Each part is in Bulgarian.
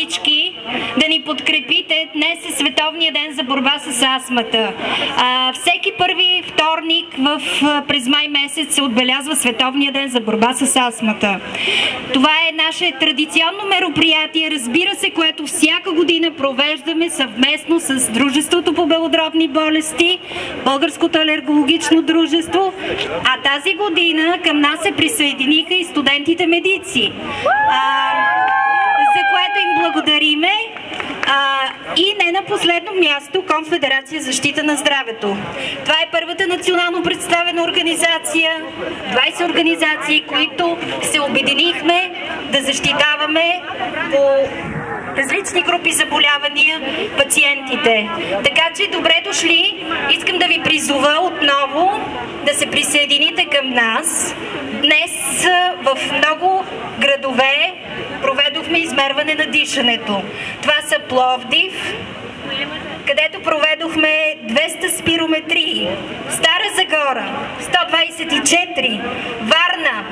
всички да ни подкрепите. Днес е Световния ден за борба с астмата. Всеки първи вторник през май месец се отбелязва Световния ден за борба с астмата. Това е наше традиционно мероприятие, разбира се, което всяка година провеждаме съвместно с Дружеството по белодробни болести, Българското алергологично дружество, а тази година към нас се присъединиха и студентите медици, за което им благодариме. И не на последно място Конфедерация защита на здравето. Това е първата национално представена организация, 20 организации, които се обединихме да защитаваме по различни групи заболявания пациентите. Така че добре дошли. Искам да ви призова отново да се присъедините към нас. Днес в много градове проведохме измерване на дишането. Това са Пловдив, където проведохме 200 спирометрии, Стара Загора 124, Варна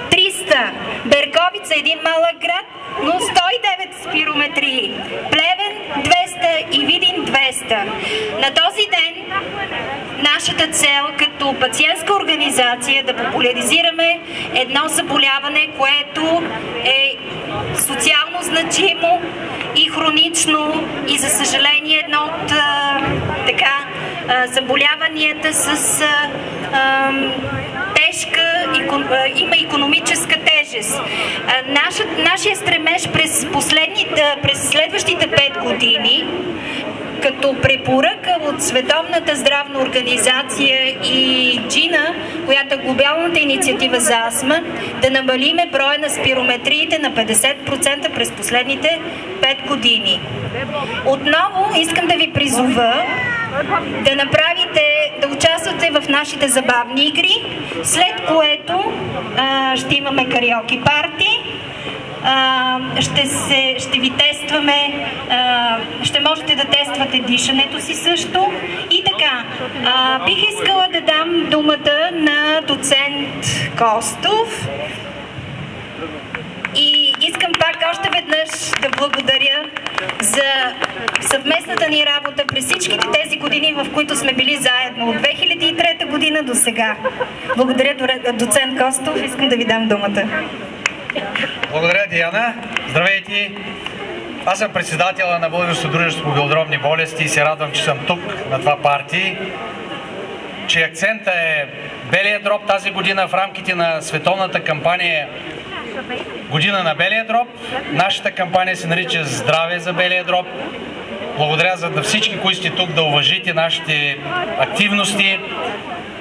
300, Берковица, един малък град, но 109 спирометрии, Плевен 200 и Видин 200. На този ден нашата цел като пациентска организация е да популяризираме едно заболяване, което е социално значимо и хронично и за съжаление едно от заболяванията с има икономическа тежест. Нашия стремеж през следващите 5 години като препоръка от Световната здравна организация и Джина, която е глобалната инициатива за астма, да намалиме броя на спирометриите на 50% през последните 5 години. Отново искам да ви призова да участвате в нашите забавни игри, след което ще имаме кариоки парти. Ще ви тестваме, ще можете да тествате дишането си също. И така, бих искала да дам думата на доцент Костов. И искам пак още веднъж да благодаря за съвместната ни работа през всичките тези години, в които сме били заедно от 2003 година до сега. Благодаря, доцент Костов. Искам да ви дам думата. Благодаря, Диана. Здравейте! Аз съм председателя на Българското дружество по белодробни болести и се радвам, че съм тук на това парти. Че акцента е белия дроб тази година в рамките на световната кампания Година на белия дроб. Нашата кампания се нарича Здраве за белия дроб. Благодаря за всички, които сте тук, да уважите нашите активности,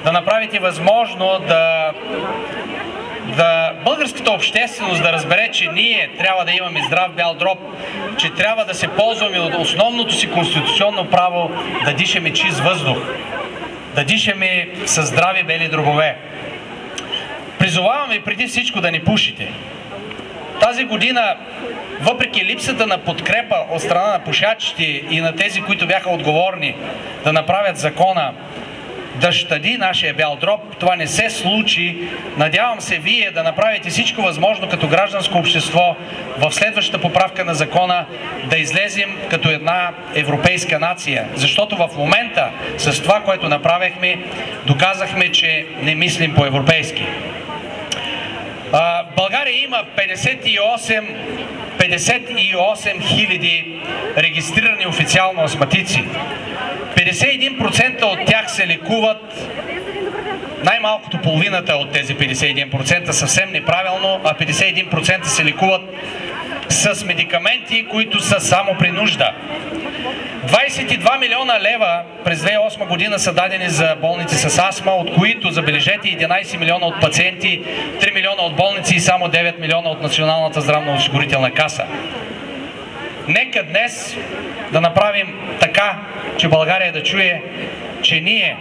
да направите възможно да българската общественост да разбере, че ние трябва да имаме здрав бял дроб, че трябва да се ползваме от основното си конституционно право да дишаме чист въздух, да дишаме със здрави бели дробове. Призоваваме преди всичко да не пушите. Тази година, въпреки липсата на подкрепа от страна на пушачите и на тези, които бяха отговорни да направят закона да щади нашия бял дроб, това не се случи. Надявам се вие да направите всичко възможно като гражданско общество в следващата поправка на закона да излезем като една европейска нация. Защото в момента с това, което направихме, доказахме, че не мислим по-европейски. България има 58 хиляди регистрирани официално астматици. 51% от тях се лекуват, най-малкото половината от тези 51%, съвсем неправилно, а 51% се лекуват с медикаменти, които са само при нужда. 22 милиона лева през 2008 година са дадени за болници с астма, от които, забележете, 11 милиона от пациенти, 3 милиона от болници и само 9 милиона от Националната здравноосигурителна каса. Нека днес да направим така, че България да чуе, че ние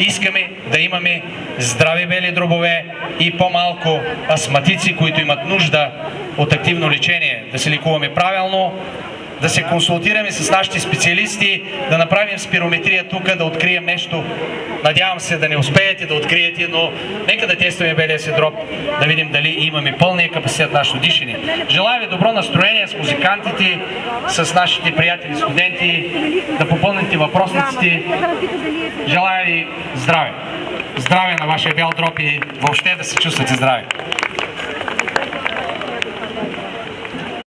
искаме да имаме здрави бели дробове и по-малко астматици, които имат нужда от активно лечение, да се лекуваме правилно, да се консултираме с нашите специалисти, да направим спирометрия тук, да открием нещо. Надявам се да не успеете да откриете, но нека да тестваме белия си дроб, да видим дали имаме пълния капацитет на нашето дишане. Желая ви добро настроение с музикантите, с нашите приятели студенти, да попълните въпросниците. Желая ви здраве! Здраве на вашия бял дроб и въобще да се чувствате здрави!